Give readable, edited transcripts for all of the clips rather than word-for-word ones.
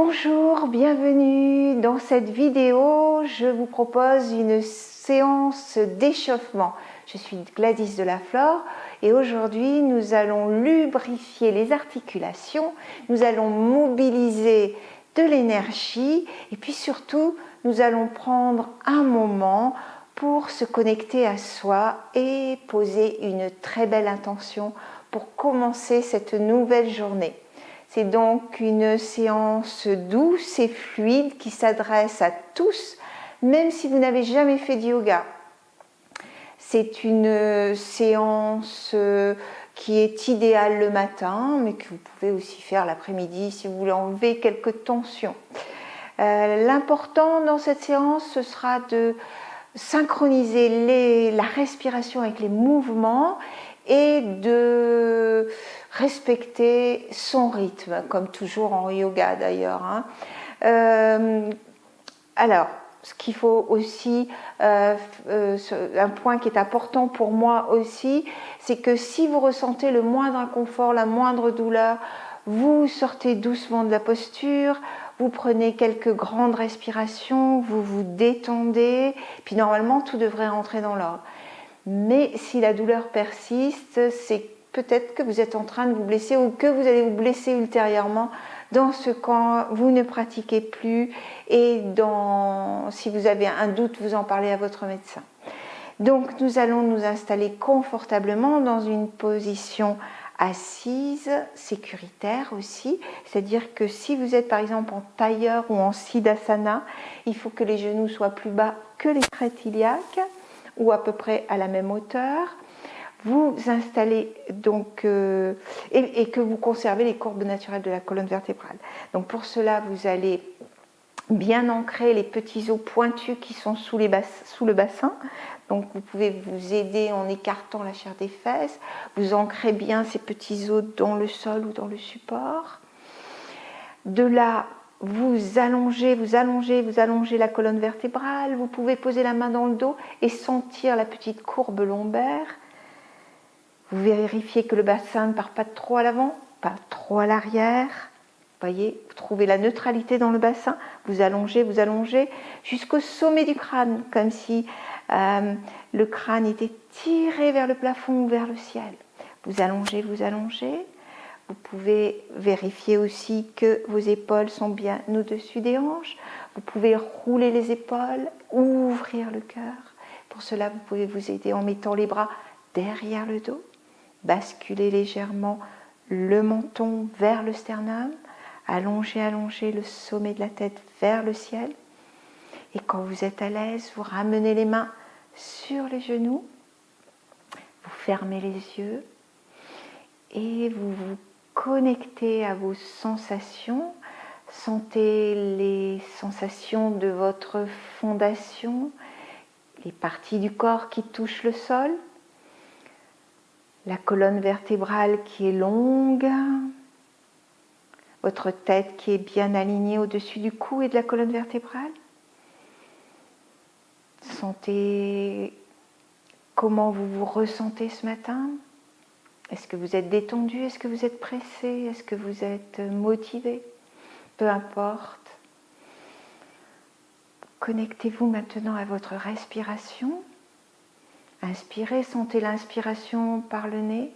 Bonjour, bienvenue. Dans cette vidéo, je vous propose une séance d'échauffement. Je suis Gladys de la Flore et aujourd'hui nous allons lubrifier les articulations, nous allons mobiliser de l'énergie et puis surtout nous allons prendre un moment pour se connecter à soi et poser une très belle intention pour commencer cette nouvelle journée. C'est donc une séance douce et fluide qui s'adresse à tous, même si vous n'avez jamais fait de yoga. C'est une séance qui est idéale le matin, mais que vous pouvez aussi faire l'après-midi si vous voulez enlever quelques tensions. L'important dans cette séance, ce sera de synchroniser la respiration avec les mouvements et de respecter son rythme, comme toujours en yoga d'ailleurs. Alors, ce qu'il faut aussi, un point qui est important pour moi aussi, c'est que si vous ressentez le moindre inconfort, la moindre douleur, vous sortez doucement de la posture, vous prenez quelques grandes respirations, vous vous détendez, puis normalement tout devrait rentrer dans l'ordre. Mais si la douleur persiste, c'est peut-être que vous êtes en train de vous blesser ou que vous allez vous blesser ultérieurement. Dans ce cas, vous ne pratiquez plus et si vous avez un doute, vous en parlez à votre médecin. Donc nous allons nous installer confortablement dans une position assise, sécuritaire aussi, c'est-à-dire que si vous êtes par exemple en tailleur ou en siddhasana, il faut que les genoux soient plus bas que les crêtes iliaques ou à peu près à la même hauteur. Vous installez donc et que vous conservez les courbes naturelles de la colonne vertébrale. Donc pour cela, vous allez bien ancrer les petits os pointus qui sont sous le bassin. Donc vous pouvez vous aider en écartant la chair des fesses. Vous ancrez bien ces petits os dans le sol ou dans le support. De là, vous allongez la colonne vertébrale. Vous pouvez poser la main dans le dos et sentir la petite courbe lombaire. Vous vérifiez que le bassin ne part pas trop à l'avant, pas trop à l'arrière. Voyez, vous trouvez la neutralité dans le bassin, vous allongez jusqu'au sommet du crâne, comme si le crâne était tiré vers le plafond ou vers le ciel. Vous allongez. Vous pouvez vérifier aussi que vos épaules sont bien au-dessus des hanches. Vous pouvez rouler les épaules, ouvrir le cœur. Pour cela, vous pouvez vous aider en mettant les bras derrière le dos, basculer légèrement le menton vers le sternum. Allongez le sommet de la tête vers le ciel. Et quand vous êtes à l'aise, vous ramenez les mains sur les genoux. Vous fermez les yeux et vous vous connectez à vos sensations. Sentez les sensations de votre fondation, les parties du corps qui touchent le sol, la colonne vertébrale qui est longue, votre tête qui est bien alignée au-dessus du cou et de la colonne vertébrale. Sentez comment vous vous ressentez ce matin. Est-ce que vous êtes détendu? Est-ce que vous êtes pressé? Est-ce que vous êtes motivé? Peu importe. Connectez-vous maintenant à votre respiration. Inspirez, sentez l'inspiration par le nez.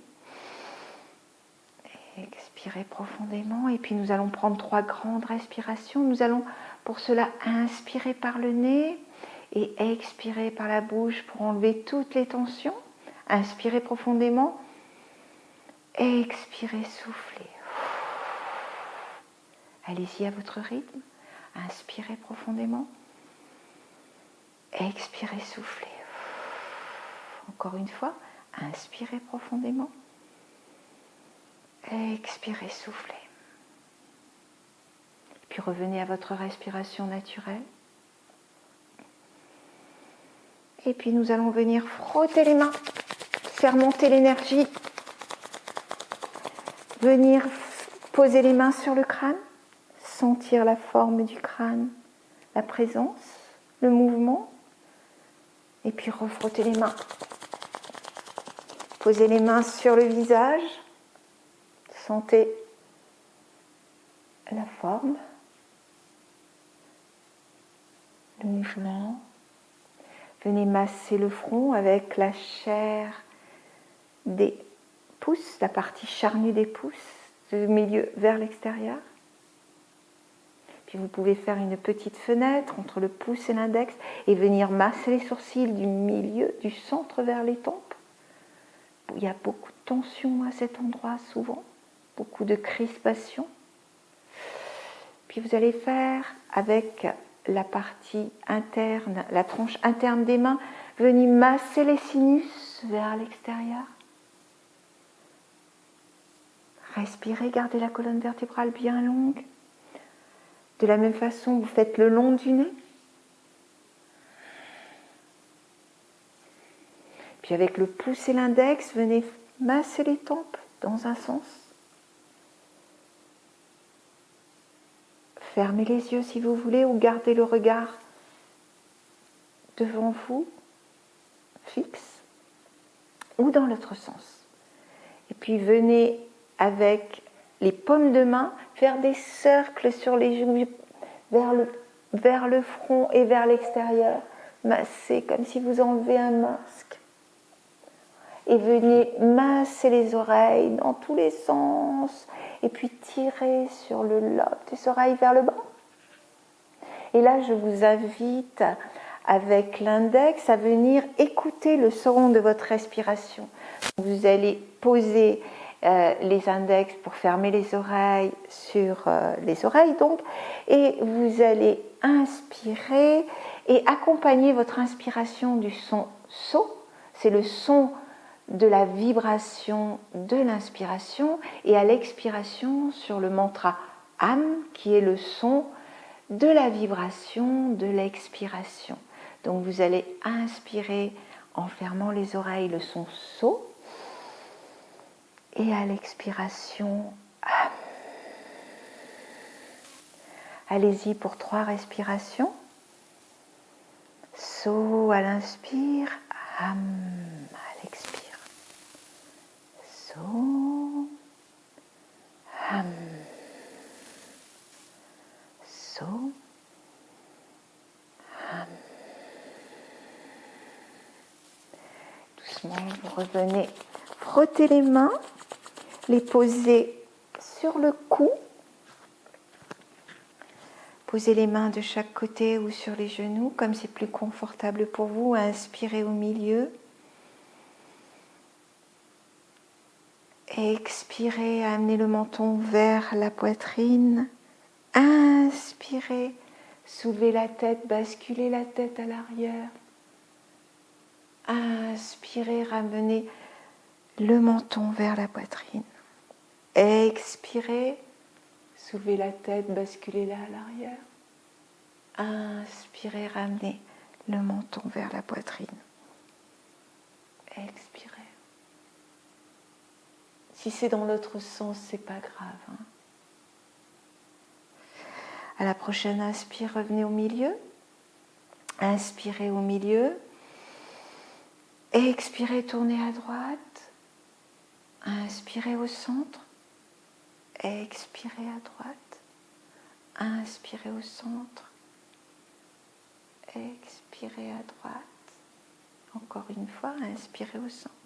Expirez profondément et puis nous allons prendre 3 grandes respirations. Nous allons pour cela inspirer par le nez et expirer par la bouche pour enlever toutes les tensions. Inspirez profondément, expirez, soufflez. Allez-y à votre rythme. Inspirez profondément, expirez, soufflez. Encore une fois, inspirez profondément. Expirez, soufflez. Puis revenez à votre respiration naturelle. Et puis nous allons venir frotter les mains, faire monter l'énergie. Venir poser les mains sur le crâne, sentir la forme du crâne, la présence, le mouvement. Et puis refrotter les mains. Posez les mains sur le visage. Sentez la forme, le mouvement. Venez masser le front avec la chair des pouces, la partie charnue des pouces, du milieu vers l'extérieur. Puis vous pouvez faire une petite fenêtre entre le pouce et l'index et venir masser les sourcils du milieu, du centre vers les tempes. Il y a beaucoup de tension à cet endroit souvent, beaucoup de crispation. Puis vous allez faire avec la partie interne, la tronche interne des mains, venez masser les sinus vers l'extérieur. Respirez, gardez la colonne vertébrale bien longue. De la même façon, vous faites le long du nez. Puis avec le pouce et l'index, venez masser les tempes dans un sens. Fermez les yeux si vous voulez ou gardez le regard devant vous, fixe, ou dans l'autre sens. Et puis venez avec les paumes de main faire des cercles sur les joues vers le front et vers l'extérieur. Massez comme si vous enlevez un masque. Et venez masser les oreilles dans tous les sens. Et puis tirez sur le lobe des oreilles vers le bas. Et là, je vous invite avec l'index à venir écouter le son de votre respiration. Vous allez poser les index pour fermer les oreilles sur les oreilles donc, et vous allez inspirer et accompagner votre inspiration du son So. C'est le son de la vibration de l'inspiration, et à l'expiration sur le mantra Am qui est le son de la vibration de l'expiration. Donc vous allez inspirer en fermant les oreilles le son So, et à l'expiration Am. Allez-y pour 3 respirations. So à l'inspire, Am à l'expire. So, Am. So, Am. Doucement, vous revenez frotter les mains, les poser sur le cou. Posez les mains de chaque côté ou sur les genoux, comme c'est plus confortable pour vous. Inspirez au milieu. Expirez, amenez le menton vers la poitrine. Inspirez, soulevez la tête, basculez la tête à l'arrière. Inspirez, ramenez le menton vers la poitrine. Expirez, soulevez la tête, basculez-la à l'arrière. Inspirez, ramenez le menton vers la poitrine. Expirez. Si c'est dans l'autre sens, c'est pas grave. Hein. À la prochaine inspire, revenez au milieu. Inspirez au milieu. Expirez, tournez à droite. Inspirez au centre. Expirez à droite. Inspirez au centre. Expirez à droite. Encore une fois, inspirez au centre.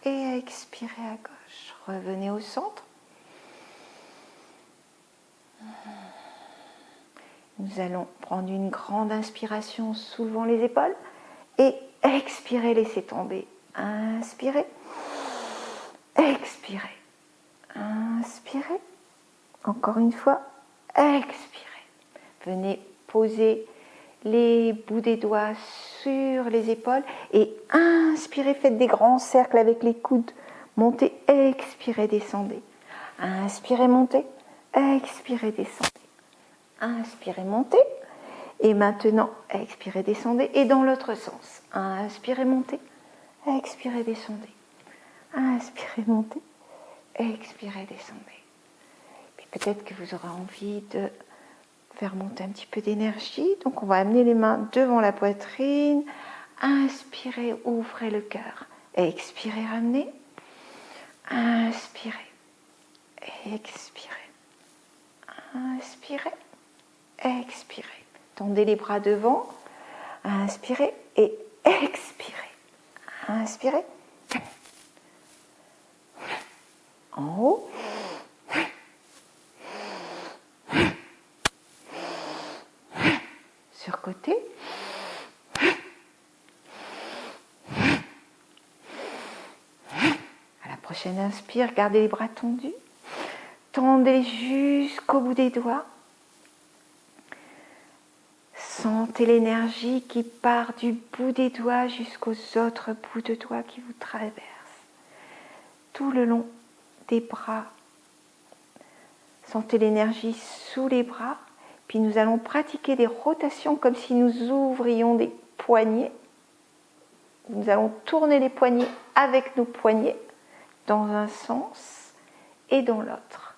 Et expirez à gauche. Revenez au centre. Nous allons prendre une grande inspiration, soulevant les épaules. Et expirez, laissez tomber. Inspirez. Expirez. Inspirez. Encore une fois. Expirez. Venez poser les bouts des doigts sur les épaules et inspirez, faites des grands cercles avec les coudes. Montez, expirez, descendez. Inspirez, montez, expirez, descendez. Inspirez, montez. Et maintenant, expirez, descendez. Et dans l'autre sens. Inspirez, montez, expirez, descendez. Inspirez, montez, expirez, descendez. Puis peut-être que vous aurez envie de faire monter un petit peu d'énergie. Donc on va amener les mains devant la poitrine. Inspirez, ouvrez le cœur. Expirez, ramenez. Inspirez. Expirez. Inspirez. Expirez. Tendez les bras devant. Inspirez et expirez. Inspirez. En haut. Sur côté. À la prochaine inspire, gardez les bras tendus. Tendez jusqu'au bout des doigts. Sentez l'énergie qui part du bout des doigts jusqu'aux autres bouts de doigts qui vous traversent. Tout le long des bras. Sentez l'énergie sous les bras. Puis nous allons pratiquer des rotations comme si nous ouvrions des poignets. Nous allons tourner les poignets avec nos poignets dans un sens et dans l'autre.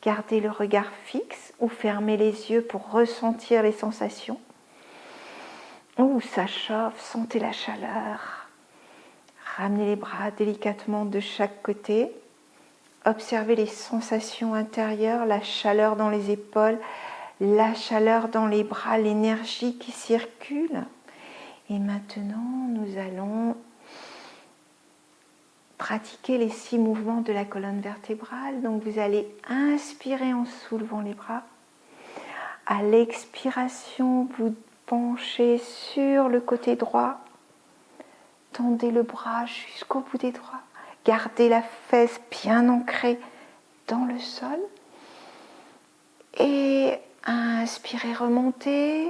Gardez le regard fixe ou fermez les yeux pour ressentir les sensations. Ouh, ça chauffe, sentez la chaleur. Ramenez les bras délicatement de chaque côté. Observez les sensations intérieures, la chaleur dans les épaules, la chaleur dans les bras, l'énergie qui circule. Et maintenant, nous allons pratiquer les 6 mouvements de la colonne vertébrale. Donc vous allez inspirer en soulevant les bras. À l'expiration, vous penchez sur le côté droit. Tendez le bras jusqu'au bout des doigts. Gardez la fesse bien ancrée dans le sol. Et inspirez, remontez.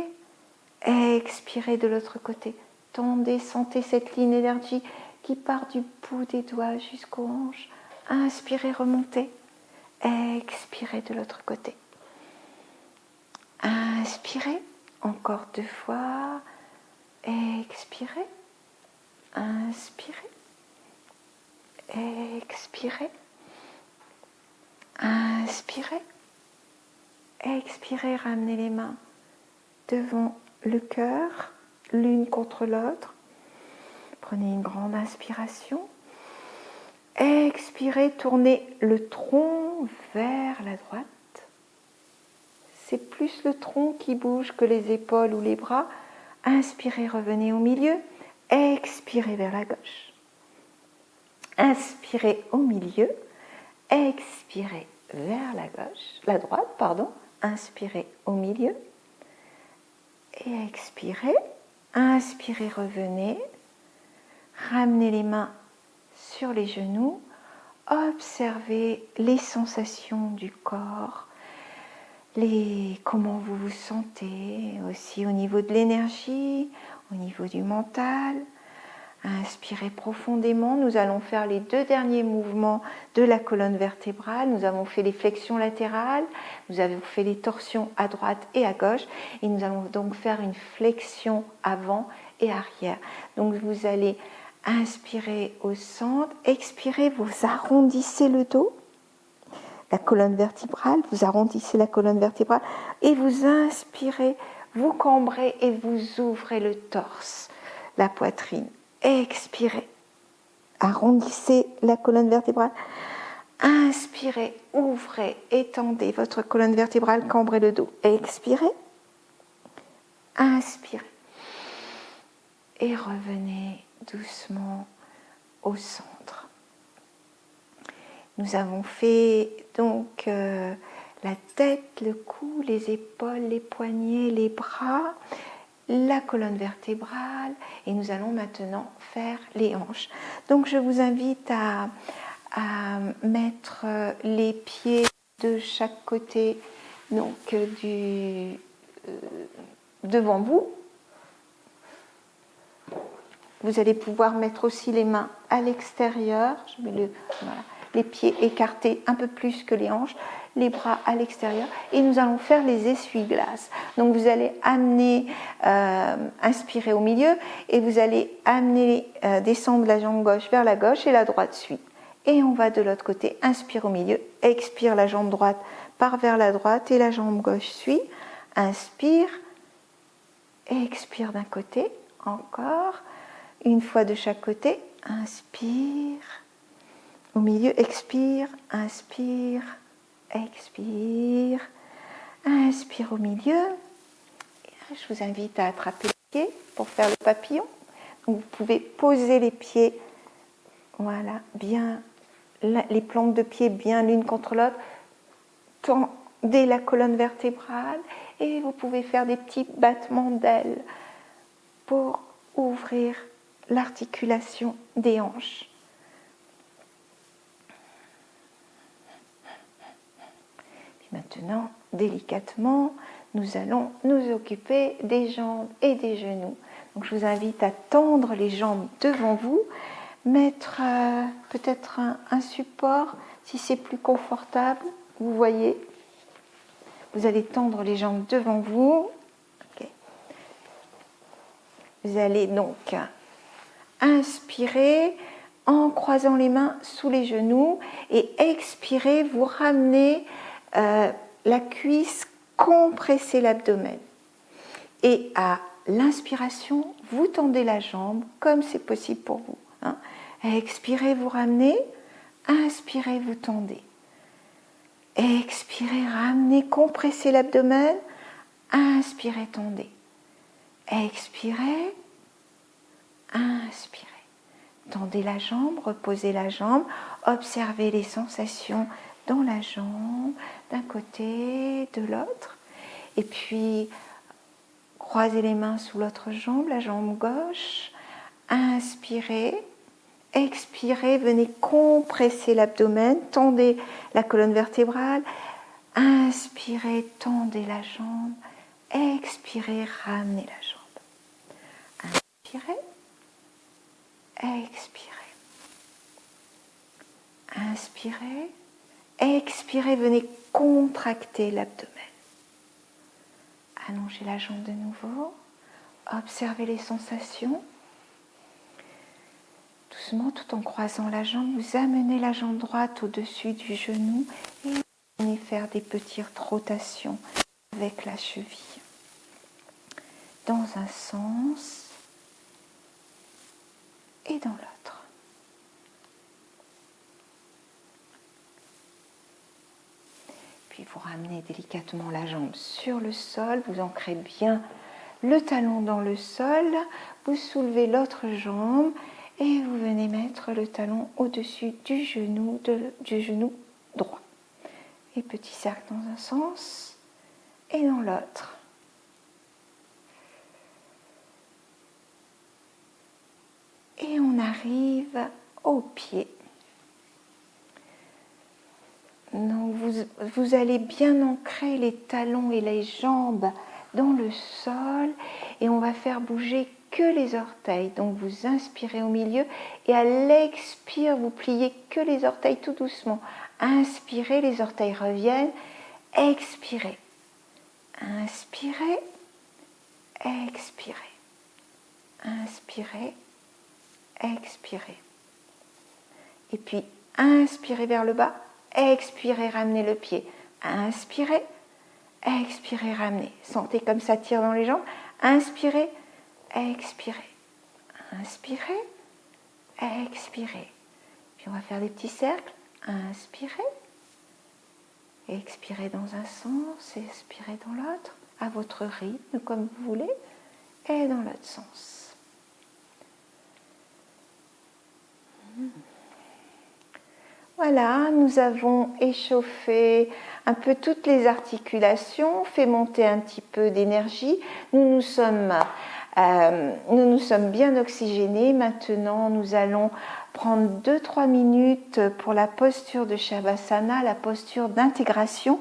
Expirez de l'autre côté. Tendez, sentez cette ligne d'énergie qui part du bout des doigts jusqu'aux hanches. Inspirez, remontez. Expirez de l'autre côté. Inspirez, encore 2 fois. Expirez. Inspirez. Expirez. Inspirez. Expirez, ramenez les mains devant le cœur, l'une contre l'autre. Prenez une grande inspiration. Expirez, tournez le tronc vers la droite. C'est plus le tronc qui bouge que les épaules ou les bras. Inspirez, revenez au milieu. Expirez vers la gauche. Inspirez au milieu. Expirez vers la droite, pardon. Inspirez au milieu. Et expirez. Inspirez, revenez. Ramenez les mains sur les genoux. Observez les sensations du corps. Comment vous vous sentez, aussi au niveau de l'énergie, au niveau du mental. Inspirez profondément. Nous allons faire les 2 derniers mouvements de la colonne vertébrale. Nous avons fait les flexions latérales, nous avons fait les torsions à droite et à gauche. Et nous allons donc faire une flexion avant et arrière. Donc vous allez inspirer au centre, expirez, vous arrondissez le dos. La colonne vertébrale, vous arrondissez la colonne vertébrale et vous inspirez, vous cambrez et vous ouvrez le torse, la poitrine. Expirez, arrondissez la colonne vertébrale. Inspirez, ouvrez, étendez votre colonne vertébrale, cambrez le dos. Expirez, inspirez et revenez doucement au centre. Nous avons fait donc la tête, le cou, les épaules, les poignets, les bras, la colonne vertébrale et nous allons maintenant faire les hanches. Donc je vous invite à mettre les pieds de chaque côté donc, devant vous. Vous allez pouvoir mettre aussi les mains à l'extérieur. Je mets voilà. Les pieds écartés un peu plus que les hanches, les bras à l'extérieur et nous allons faire les essuie-glaces. Donc vous allez inspirer au milieu et vous allez descendre la jambe gauche vers la gauche et la droite suit. Et on va de l'autre côté, inspire au milieu, expire, la jambe droite part vers la droite et la jambe gauche suit. Inspire, expire d'un côté, encore, une fois de chaque côté, inspire. Au milieu, expire, inspire, expire, inspire au milieu, Je vous invite à attraper les pieds pour faire le papillon. Donc, vous pouvez poser les pieds, voilà, bien, les plantes de pied bien l'une contre l'autre. Tendez la colonne vertébrale et vous pouvez faire des petits battements d'ailes pour ouvrir l'articulation des hanches. Puis maintenant, délicatement, nous allons nous occuper des jambes et des genoux. Donc je vous invite à tendre les jambes devant vous, mettre peut-être un support si c'est plus confortable. Vous voyez, vous allez tendre les jambes devant vous. Okay. Vous allez donc inspirer en croisant les mains sous les genoux et expirer, vous ramenez la cuisse, compressez l'abdomen. Et à l'inspiration, vous tendez la jambe comme c'est possible pour vous. Hein. Expirez, vous ramenez. Inspirez, vous tendez. Expirez, ramenez, compressez l'abdomen. Inspirez, tendez. Expirez, inspirez. Tendez la jambe, reposez la jambe, observez les sensations dans la jambe, d'un côté, de l'autre. Et puis, croisez les mains sous l'autre jambe, la jambe gauche. Inspirez, expirez, venez compresser l'abdomen, tendez la colonne vertébrale. Inspirez, tendez la jambe. Expirez, ramenez la jambe. Inspirez, expirez. Inspirez, expirez, venez contracter l'abdomen. Allongez la jambe de nouveau. Observez les sensations. Doucement, tout en croisant la jambe, vous amenez la jambe droite au-dessus du genou et vous venez faire des petites rotations avec la cheville. Dans un sens et dans l'autre. Puis vous ramenez délicatement la jambe sur le sol, vous ancrez bien le talon dans le sol, vous soulevez l'autre jambe et vous venez mettre le talon au-dessus du genou droit. Et petit cercle dans un sens et dans l'autre. Et on arrive au pied. Donc vous allez bien ancrer les talons et les jambes dans le sol et on va faire bouger que les orteils. Donc vous inspirez au milieu et à l'expire, vous pliez que les orteils tout doucement. Inspirez, les orteils reviennent. Expirez. Inspirez. Expirez. Inspirez. Expirez. Et puis inspirez vers le bas. Expirez, ramenez le pied. Inspirez. Expirez, ramenez. Sentez comme ça tire dans les jambes. Inspirez. Expirez. Inspirez. Expirez. Puis on va faire des petits cercles. Inspirez. Expirez dans un sens. Expirez dans l'autre. À votre rythme, comme vous voulez. Et dans l'autre sens. Voilà, nous avons échauffé un peu toutes les articulations, fait monter un petit peu d'énergie. Nous nous sommes bien oxygénés. Maintenant, nous allons prendre 2-3 minutes pour la posture de Shavasana, la posture d'intégration,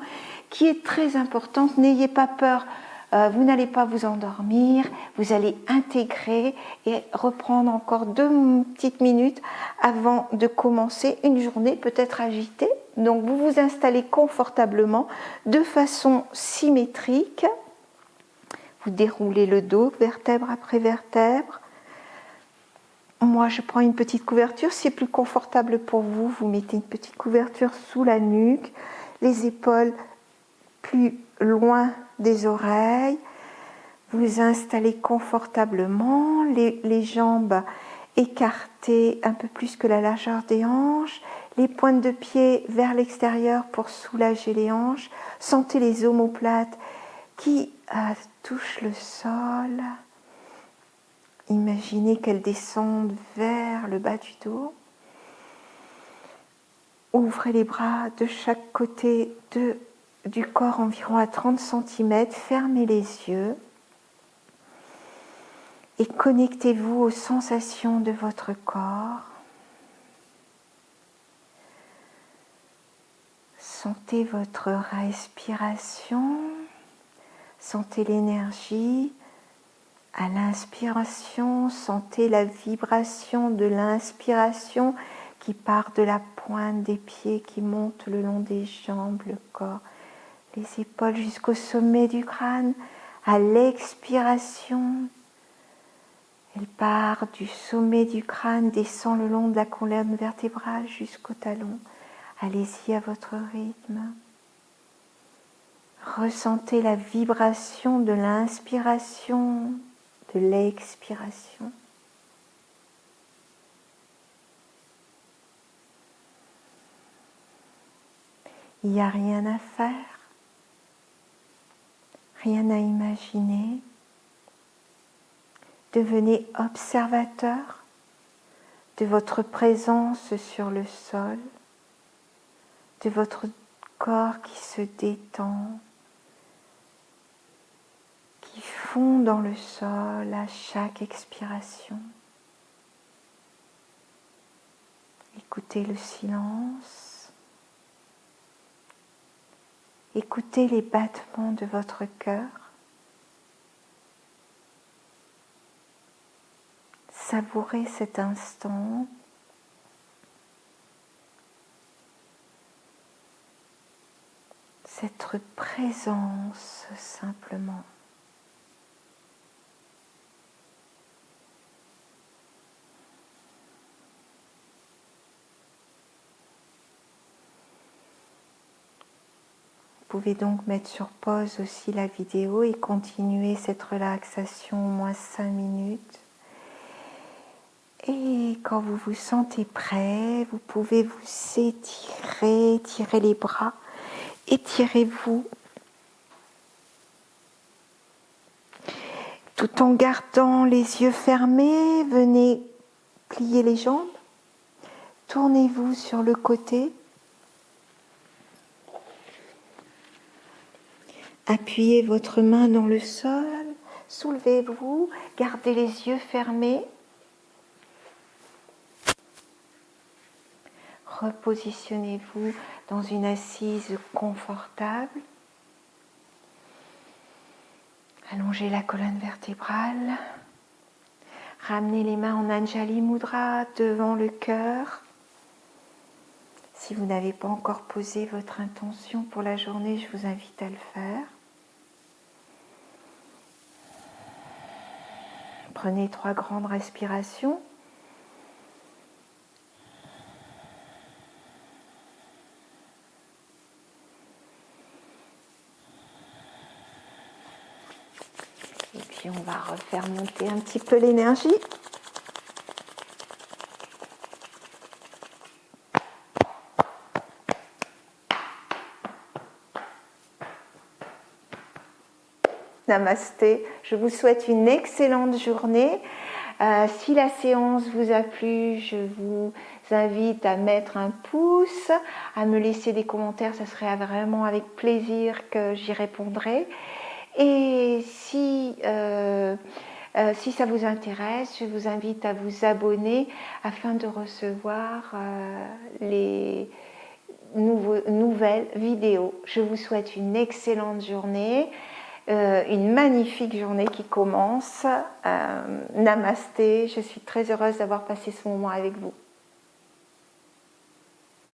qui est très importante. N'ayez pas peur. Vous n'allez pas vous endormir, vous allez intégrer et reprendre encore 2 petites minutes avant de commencer une journée peut-être agitée. Donc vous vous installez confortablement de façon symétrique. Vous déroulez le dos, vertèbre après vertèbre. Moi, je prends une petite couverture. Si c'est plus confortable pour vous, vous mettez une petite couverture sous la nuque, les épaules plus loin des oreilles, vous installez confortablement, les jambes écartées un peu plus que la largeur des hanches, les pointes de pied vers l'extérieur pour soulager les hanches, sentez les omoplates qui touche le sol. Imaginez qu'elle descende vers le bas du dos. Ouvrez les bras de chaque côté du corps environ à 30 cm. Fermez les yeux. Et connectez-vous aux sensations de votre corps. Sentez votre respiration. Sentez l'énergie. À l'inspiration, sentez la vibration de l'inspiration qui part de la pointe des pieds, qui monte le long des jambes, le corps, les épaules jusqu'au sommet du crâne. À l'expiration, elle part du sommet du crâne, descend le long de la colonne vertébrale jusqu'au talon. Allez-y à votre rythme. Ressentez la vibration de l'inspiration, de l'expiration. Il n'y a rien à faire, rien à imaginer. Devenez observateur de votre présence sur le sol, de votre corps qui se détend, qui fond dans le sol à chaque expiration. Écoutez le silence. Écoutez les battements de votre cœur. Savourez cet instant. Cette présence simplement. Vous pouvez donc mettre sur pause aussi la vidéo et continuer cette relaxation au moins 5 minutes. Et quand vous vous sentez prêt, vous pouvez vous étirer, étirer les bras, étirez-vous. Tout en gardant les yeux fermés, venez plier les jambes, tournez-vous sur le côté. Appuyez votre main dans le sol, soulevez-vous, gardez les yeux fermés. Repositionnez-vous dans une assise confortable. Allongez la colonne vertébrale. Ramenez les mains en Anjali Mudra devant le cœur. Si vous n'avez pas encore posé votre intention pour la journée, je vous invite à le faire. Prenez 3 grandes respirations. Et puis on va refaire monter un petit peu l'énergie. Namasté, je vous souhaite une excellente journée. Si la séance vous a plu, je vous invite à mettre un pouce, à me laisser des commentaires, ça serait vraiment avec plaisir que j'y répondrai. Et si ça vous intéresse, je vous invite à vous abonner afin de recevoir les nouvelles vidéos. Je vous souhaite une excellente journée. Une magnifique journée qui commence. Namasté, je suis très heureuse d'avoir passé ce moment avec vous.